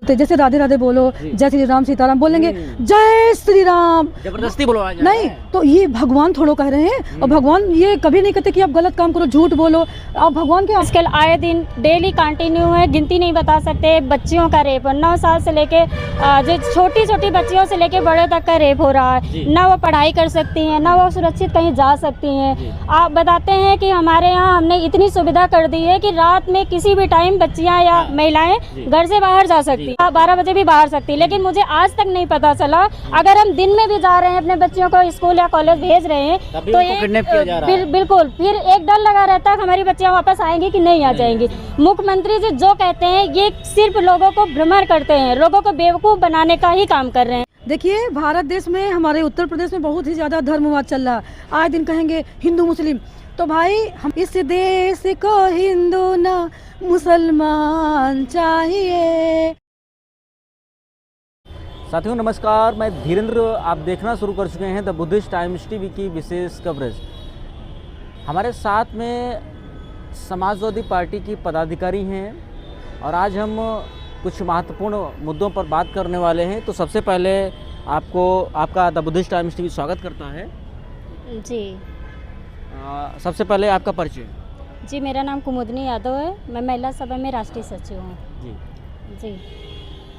जैसे राधे राधे बोलो, जय श्री राम सीताराम बोलेंगे, जय श्री राम जबरदस्ती बुलवाया जा नहीं, तो ये भगवान थोड़ो कह रहे हैं। और भगवान ये कभी नहीं कहते कि आप गलत काम करो, झूठ बोलो। आप भगवान के आजकल आए दिन डेली कंटिन्यू है, गिनती नहीं बता सकते। बच्चियों का रेप 9 साल से लेके जो छोटी छोटी बच्चियों से लेके बड़े तक का रेप हो रहा है। ना वो पढ़ाई कर सकती हैं, ना वो सुरक्षित कहीं जा सकती हैं। आप बताते हैं कि हमारे यहाँ हमने इतनी सुविधा कर दी है कि रात में किसी भी टाइम बच्चियाँ या महिलाएं घर से बाहर जा सकती, 12 बजे भी बाहर सकती। लेकिन मुझे आज तक नहीं पता चला, अगर हम दिन में भी जा रहे हैं अपने बच्चियों को स्कूल या कॉलेज भेज रहे हैं तो ये बिल्कुल फिर एक डर लगा रहता है कि हमारी बच्चियां वापस आएंगी कि नहीं आ जाएंगी। मुख्यमंत्री जी जो कहते हैं ये सिर्फ लोगों को भ्रमण करते हैं, लोगों को बेवकूफ बनाने का ही काम कर रहे हैं। देखिए, भारत देश में, हमारे उत्तर प्रदेश में बहुत ही ज़्यादा धर्मवाद चल रहा है। आए दिन कहेंगे हिंदू मुस्लिम, तो भाई हम इस देश को हिंदू ना मुसलमान चाहिए। साथियों नमस्कार, मैं धीरेन्द्र। आप देखना शुरू कर चुके हैं द बुद्धिस्ट टाइम्स टीवी की विशेष कवरेज। हमारे साथ में समाजवादी पार्टी की पदाधिकारी हैं और आज हम कुछ महत्वपूर्ण मुद्दों पर बात करने वाले हैं। तो सबसे पहले आपका द बुद्धिस्ट टाइम्स टीवी स्वागत करता है जी। सबसे पहले आपका परिचय। जी, मेरा नाम कुमुदनी यादव है, मैं महिला सभा में राष्ट्रीय सचिव हूँ। जी,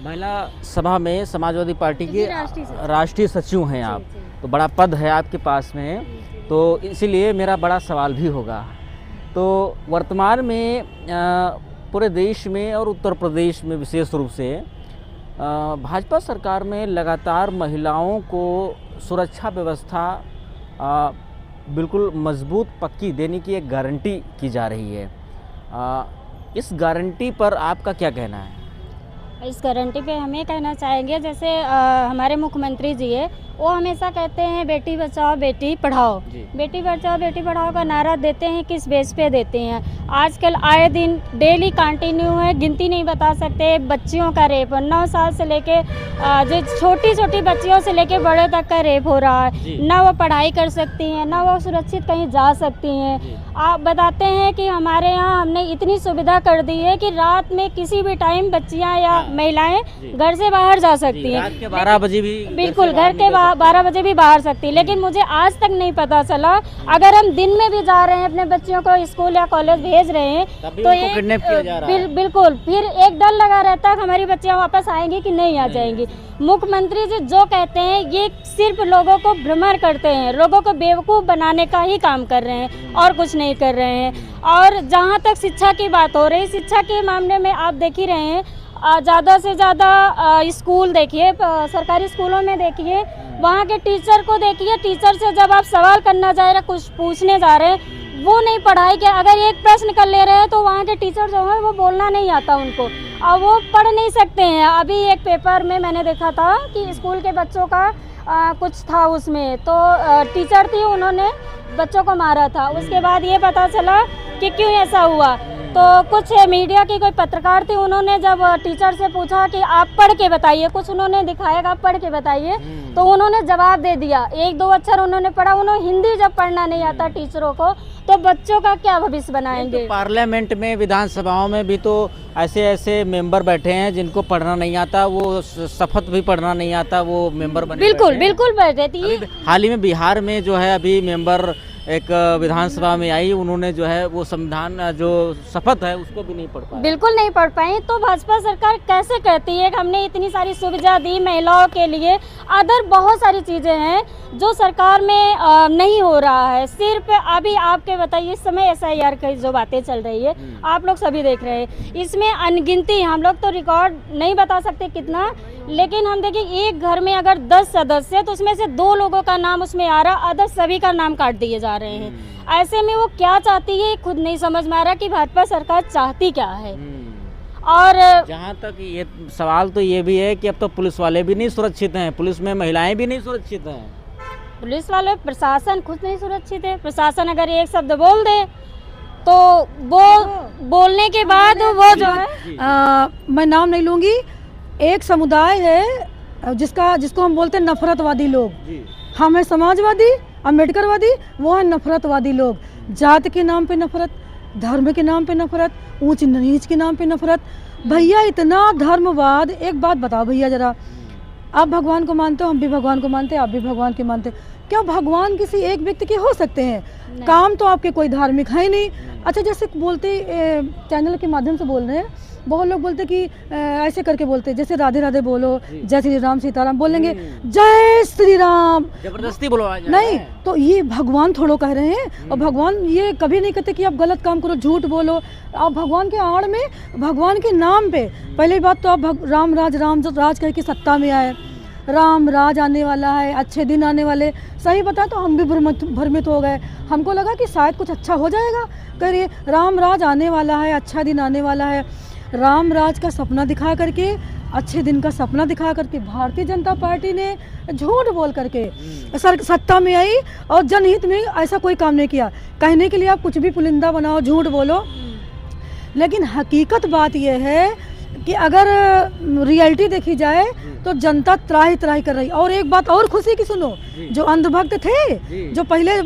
महिला सभा में समाजवादी पार्टी के राष्ट्रीय सचिव हैं आप। तो बड़ा पद है आपके पास में, तो इसीलिए मेरा बड़ा सवाल भी होगा। तो वर्तमान में पूरे देश में और उत्तर प्रदेश में विशेष रूप से भाजपा सरकार में लगातार महिलाओं को सुरक्षा व्यवस्था बिल्कुल मजबूत पक्की देने की एक गारंटी की जा रही है। इस गारंटी पर आपका क्या कहना है? इस गारंटी पे हम ये कहना चाहेंगे, जैसे हमारे मुख्यमंत्री जी है, वो हमेशा कहते हैं बेटी बचाओ बेटी पढ़ाओ। बेटी बचाओ बेटी पढ़ाओ का नारा देते हैं, किस बेस पे देते हैं? आजकल आए दिन डेली कंटिन्यू है, गिनती नहीं बता सकते। बच्चियों का रेप 9 साल से लेके जो छोटी छोटी बच्चियों से लेके बड़े तक का रेप हो रहा है। ना वो पढ़ाई कर सकती हैं, ना वो सुरक्षित कहीं जा सकती हैं। आप बताते हैं कि हमारे यहाँ हमने इतनी सुविधा कर दी है कि रात में किसी भी टाइम बच्चियाँ या महिलाएं घर से बाहर जा सकती हैं। रात के 12 बजे भी बिल्कुल घर के 12 बजे भी बाहर सकती। लेकिन मुझे आज तक नहीं पता चला, अगर हम दिन में भी जा रहे हैं अपने बच्चियों को स्कूल या कॉलेज भेज रहे हैं तो ये बिल्कुल फिर एक डर लगा रहता है कि हमारी बच्चियां वापस आएंगी कि नहीं आ जाएंगी। मुख्यमंत्री जी जो कहते हैं ये सिर्फ लोगों को भ्रमण करते हैं, लोगों को बेवकूफ़ बनाने का ही काम कर रहे हैं और कुछ नहीं कर रहे हैं। और जहाँ तक शिक्षा की बात हो रही, शिक्षा के मामले में आप देख ही रहे हैं, ज़्यादा से ज़्यादा स्कूल देखिए, सरकारी स्कूलों में देखिए, वहाँ के टीचर को देखिए। टीचर से जब आप सवाल करना जा रहे, कुछ पूछने जा रहे हैं, वो नहीं पढ़ाई के अगर एक प्रश्न कर ले रहे हैं तो वहाँ के टीचर जो है वो बोलना नहीं आता उनको और वो पढ़ नहीं सकते हैं। अभी एक पेपर में मैंने देखा था कि स्कूल के बच्चों का कुछ था उसमें, तो टीचर थी, उन्होंने बच्चों को मारा था। उसके बाद ये पता चला कि क्यों ऐसा हुआ। तो कुछ मीडिया की कोई पत्रकार थी, उन्होंने जब टीचर से पूछा कि आप पढ़ के बताइए, कुछ उन्होंने दिखाया आप पढ़ के बताइए, तो उन्होंने जवाब दे दिया। 1-2 अक्षर उन्होंने पढ़ा। उन्हें हिंदी जब पढ़ना नहीं आता टीचरों को, तो बच्चों का क्या भविष्य बनाएंगे? तो पार्लियामेंट में, विधानसभाओं में भी तो ऐसे मेंबर बैठे हैं जिनको पढ़ना नहीं आता, वो शपथ भी पढ़ना नहीं आता, वो मेंबर बने। बिल्कुल बैठे थी। हाल ही में बिहार में जो है अभी मेंबर एक विधानसभा में आई, उन्होंने जो है वो संविधान जो शपथ है उसको भी नहीं पढ़ पाए। बिल्कुल नहीं पढ़ पाई। तो भाजपा सरकार कैसे कहती है कि हमने इतनी सारी सुविधा दी महिलाओं के लिए? अदर बहुत सारी चीज़ें हैं जो सरकार में नहीं हो रहा है। सिर्फ अभी आपके बताइए, इस समय SIR की जो बातें चल रही है, आप लोग सभी देख रहे हैं, इसमें अनगिनती, हम लोग तो रिकॉर्ड नहीं बता सकते कितना, लेकिन हम देखिए एक घर में अगर 10 सदस्य तो उसमें से 2 लोगों का नाम उसमें आ रहा, अदर सभी का नाम काट दिए जा रहे हैं। ऐसे में वो क्या चाहती है खुद नहीं समझ में आ रहा कि भाजपा सरकार चाहती क्या है। और जहाँ तक ये सवाल तो ये भी है कि अब तो पुलिस वाले भी नहीं सुरक्षित हैं, पुलिस में महिलाएं भी नहीं सुरक्षित हैं। पुलिस वाले, प्रशासन खुद नहीं सुरक्षित है। प्रशासन अगर एक शब्द बोल दे तो बोलने के बाद वो जो है, मैं नाम नहीं लूँगी, एक समुदाय है जिसको हम बोलते हैं नफरतवादी लोग। हम हैं समाजवादी, अम्बेडकरवादी, वो है नफरतवादी लोग। जात के नाम पे नफरत, धर्म के नाम पे नफरत, ऊंच नीच के नाम पे नफरत। भैया इतना धर्मवाद, एक बात बताओ भैया जरा, आप भगवान को मानते हो, हम भी भगवान को मानते हैं, आप भी भगवान के मानते हैं, क्या भगवान किसी एक व्यक्ति के हो सकते हैं? काम तो आपके कोई धार्मिक है ही नहीं। अच्छा जैसे बोलते चैनल के माध्यम से बोल रहे हैं, बहुत लोग बोलते कि ऐसे करके बोलते, जैसे राधे राधे बोलो, जय श्री राम सीताराम बोलेंगे, जय श्री राम जबरदस्ती बोलो नहीं, तो ये भगवान थोड़ो कह रहे हैं। और भगवान ये कभी नहीं कहते कि आप गलत काम करो, झूठ बोलो। आप भगवान के आड़ में, भगवान के नाम पे, पहली बात तो आप राम राज कह के सत्ता में आए, राम राज आने वाला है, अच्छे दिन आने वाले। सही बता तो हम भी भ्रमित हो गए, हमको लगा कि शायद कुछ अच्छा हो जाएगा। करिए राम राज आने वाला है, अच्छा दिन आने वाला है। राम राज का सपना दिखा करके, अच्छे दिन का सपना दिखा करके भारतीय जनता पार्टी ने झूठ बोल करके सत्ता में आई और जनहित में ऐसा कोई काम नहीं किया। कहने के लिए आप कुछ भी पुलिंदा बनाओ, झूठ बोलो, लेकिन हकीकत बात यह है कि अगर रियलिटी देखी जाए तो जनता त्राही त्राही कर रही। और एक बात और खुशी की सुनो, जो अंधभक्त थे, जो पहले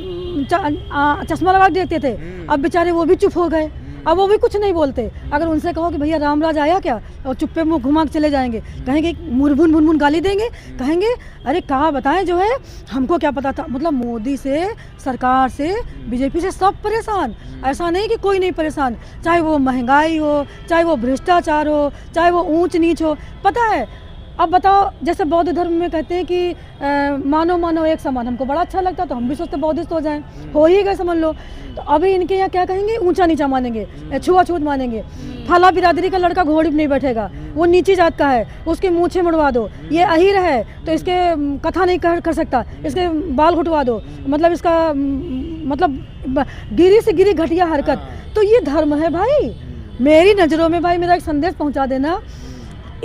चश्मा लगा देखते थे, अब बेचारे वो भी चुप हो गए, अब वो भी कुछ नहीं बोलते। अगर उनसे कहो कि भैया रामराज आया क्या, और चुप्पे मुँह घुमा के चले जाएंगे, कहेंगे मुनमुन गाली देंगे, कहेंगे अरे कहाँ बताएं जो है, हमको क्या पता था। मतलब मोदी से, सरकार से, बीजेपी से सब परेशान। ऐसा नहीं कि कोई नहीं परेशान, चाहे वो महंगाई हो, चाहे वो भ्रष्टाचार हो, चाहे वो ऊंच नीच हो। पता है अब बताओ, जैसे बौद्ध धर्म में कहते हैं कि मानो एक समान, हमको बड़ा अच्छा लगता, तो हम भी सोचते बौद्धिस्ट हो जाएं, हो ही गए समझ लो। तो अभी इनके यहाँ क्या कहेंगे, ऊंचा नीचा मानेंगे, छुआछूत मानेंगे। फला बिरादरी का लड़का घोड़ी पे नहीं बैठेगा, वो नीची जात का है, उसके मूछें मुड़वा दो। ये अहीर है तो इसके कथा नहीं कर सकता, इसके बाल घुटवा दो, मतलब इसका मतलब गिरी से गिरी घटिया हरकत। तो ये धर्म है भाई मेरी नज़रों में। भाई मेरा एक संदेश पहुँचा देना,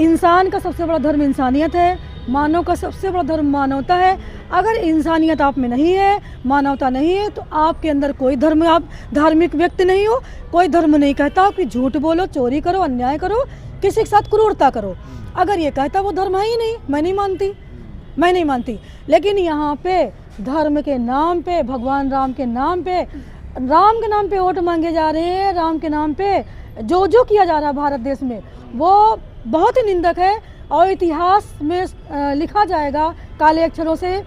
इंसान का सबसे बड़ा धर्म इंसानियत है, मानव का सबसे बड़ा धर्म मानवता है। अगर इंसानियत आप में नहीं है, मानवता नहीं है, तो आपके अंदर कोई धर्म, आप धार्मिक व्यक्ति नहीं हो। कोई धर्म नहीं कहता कि झूठ बोलो, चोरी करो, अन्याय करो, किसी के साथ क्रूरता करो। अगर ये कहता वो धर्म है ही नहीं, मैं नहीं मानती। लेकिन यहाँ पे धर्म के नाम पे, भगवान राम के नाम पे वोट मांगे जा रहे हैं। राम के नाम पे जो किया जा रहा है भारत देश में, वो बहुत ही निंदक है और इतिहास में लिखा जाएगा काले अक्षरों से।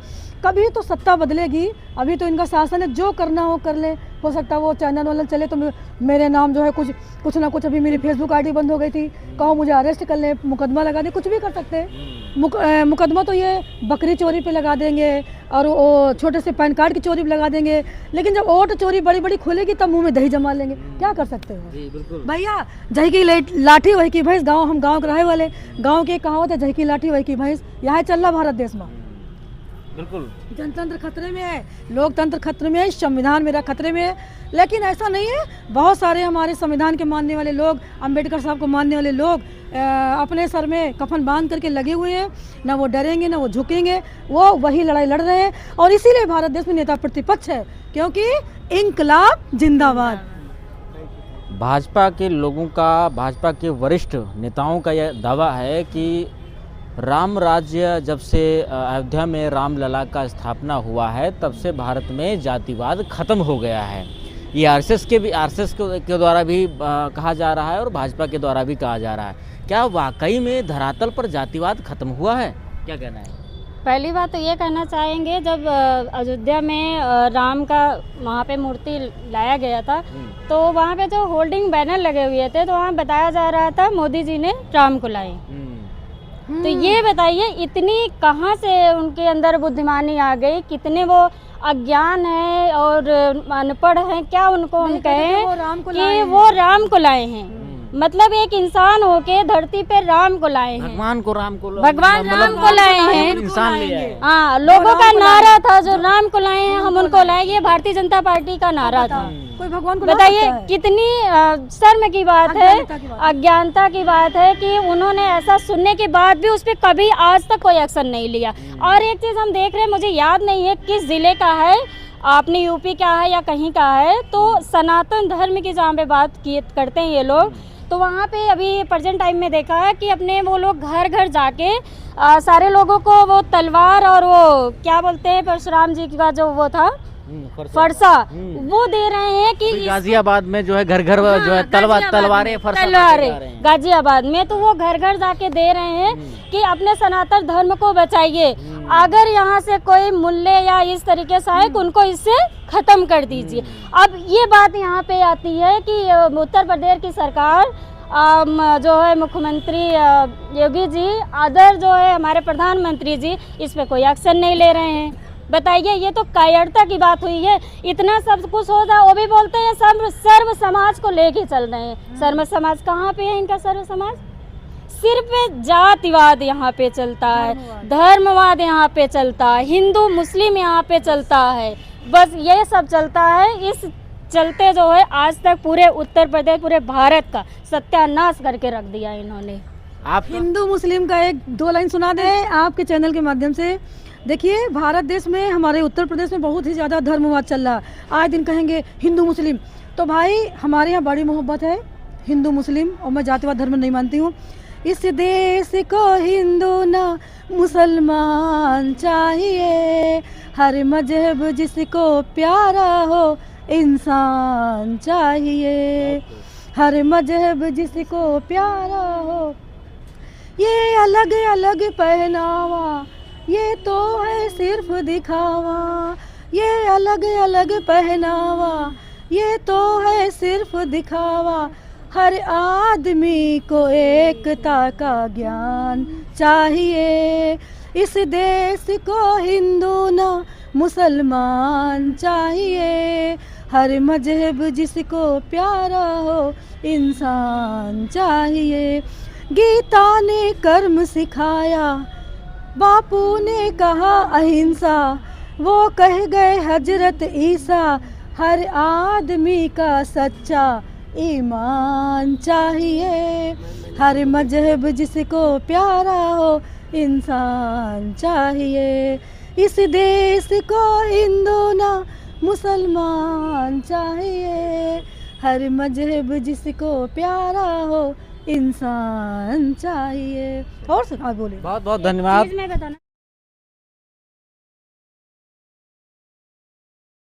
कभी तो सत्ता बदलेगी, अभी तो इनका शासन है, जो करना हो कर ले। हो सकता है वो चैनल वाला चले तो मेरे नाम जो है कुछ ना कुछ, अभी मेरी फेसबुक आईडी बंद हो गई थी, कहो मुझे अरेस्ट कर ले, मुकदमा लगा दे, कुछ भी कर सकते हैं। मुकदमा तो ये बकरी चोरी पे लगा देंगे और वो छोटे से पैन कार्ड की चोरी पे लगा देंगे, लेकिन जब वोट चोरी बड़ी बड़ी खुलेगी तब मुंह में दही जमा लेंगे। क्या कर सकते हो भैया, जही की लाठी वही की भैंस। हम गाँव के रहे वाले, गाँव की कहावत है, जही की लाठी वही की भैंस। यहाँ चल रहा भारत देश में, बिल्कुल जनतंत्र खतरे में है, लोकतंत्र खतरे में है, संविधान मेरा खतरे में है। लेकिन ऐसा नहीं है, बहुत सारे हमारे संविधान के मानने वाले लोग, अंबेडकर साहब को मानने वाले लोग अपने सर में कफन बांध करके लगे हुए हैं। ना वो डरेंगे, ना वो झुकेंगे, वो वही लड़ाई लड़ रहे हैं। और इसीलिए भारत देश में नेता प्रतिपक्ष है, क्योंकि इंकलाब जिंदाबाद। भाजपा के लोगों का, भाजपा के वरिष्ठ नेताओं का यह दावा है कि राम राज्य जब से अयोध्या में रामलला का स्थापना हुआ है, तब से भारत में जातिवाद खत्म हो गया है। ये आरएसएस के द्वारा भी कहा जा रहा है और भाजपा के द्वारा भी कहा जा रहा है। क्या वाकई में धरातल पर जातिवाद खत्म हुआ है? क्या कहना है? पहली बात तो ये कहना चाहेंगे, जब अयोध्या में राम का वहाँ पे मूर्ति लाया गया था, तो वहाँ पे जो होल्डिंग बैनर लगे हुए थे, तो वहाँ बताया जा रहा था मोदी जी ने राम को लाए। तो ये बताइए, इतनी कहाँ से उनके अंदर बुद्धिमानी आ गई, कितने वो अज्ञान है और अनपढ़ हैं, क्या उनको हम कहें कि वो राम को लाए हैं। मतलब एक इंसान होके धरती पे राम को लाए हैं, भगवान राम को लाए हैं। हाँ, लोगों का नारा था जो राम को लाए हैं हम उनको लाए, ये भारतीय जनता पार्टी का नारा था। कोई भगवान को बताइए कितनी शर्म की बात है, अज्ञानता की बात है कि उन्होंने ऐसा सुनने के बाद भी उस पर कभी आज तक कोई एक्शन नहीं लिया। और एक चीज़ हम देख रहे हैं, मुझे याद नहीं है किस जिले का है, आपने यूपी का है या कहीं का है, तो सनातन धर्म की जहाँ पे बात करते हैं ये लोग, तो वहाँ पे अभी प्रेजेंट टाइम में देखा है कि अपने वो लोग घर घर जाके सारे लोगों को वो तलवार और वो क्या बोलते हैं परशुराम जी का जो वो था फरसा वो दे रहे हैं कि गाजियाबाद में जो है घर घर जो है तलवारें फरसा तलवारें गाजियाबाद में, तो वो घर घर जाके दे रहे हैं कि अपने सनातन धर्म को बचाइए। अगर यहाँ से कोई मूल्य या इस तरीके से आए, उनको इससे खत्म कर दीजिए। अब ये बात यहाँ पे आती है कि उत्तर प्रदेश की सरकार जो है मुख्यमंत्री योगी जी, अदर जो है हमारे प्रधानमंत्री जी, इस पे कोई एक्शन नहीं ले रहे हैं। बताइए, ये तो कायरता की बात हुई है। इतना सब कुछ हो जाए, वो भी बोलते हैं सर्व समाज को लेके चल रहे हैं। सर्व समाज कहाँ पे है इनका? सर्व समाज सिर्फ जातिवाद यहाँ पे चलता है, धर्मवाद यहाँ पे चलता है, हिंदू मुस्लिम यहाँ पे चलता है, बस ये सब चलता है। इस चलते जो है आज तक पूरे उत्तर प्रदेश, पूरे भारत का सत्यानाश करके रख दिया इन्होंने। आप हिंदू मुस्लिम का एक दो लाइन सुना दें आपके चैनल के माध्यम से। देखिए, भारत देश में, हमारे उत्तर प्रदेश में बहुत ही ज़्यादा धर्मवाद चल रहा है। आए दिन कहेंगे हिंदू मुस्लिम, तो भाई हमारे यहाँ बड़ी मोहब्बत है हिंदू मुस्लिम, और मैं जातिवाद धर्म नहीं मानती हूँ। इस देश को हिंदू ना मुसलमान चाहिए, हर मजहब जिसको प्यारा हो इंसान चाहिए, हर मजहब जिसको प्यारा हो। ये अलग अलग पहनावा, ये तो है सिर्फ दिखावा, ये अलग अलग पहनावा, ये तो है सिर्फ दिखावा। हर आदमी को एकता का ज्ञान चाहिए, इस देश को हिंदू ना मुसलमान चाहिए, हर मजहब जिसको प्यारा हो इंसान चाहिए। गीता ने कर्म सिखाया, बापू ने कहा अहिंसा, वो कह गए हजरत ईसा, हर आदमी का सच्चा ईमान चाहिए, हर मजहब जिसको प्यारा हो इंसान चाहिए। इस देश को हिंदू ना मुसलमान चाहिए, हर मजहब जिसको प्यारा हो इंसान चाहिए। और बोले बहुत बहुत धन्यवाद। मैं बताना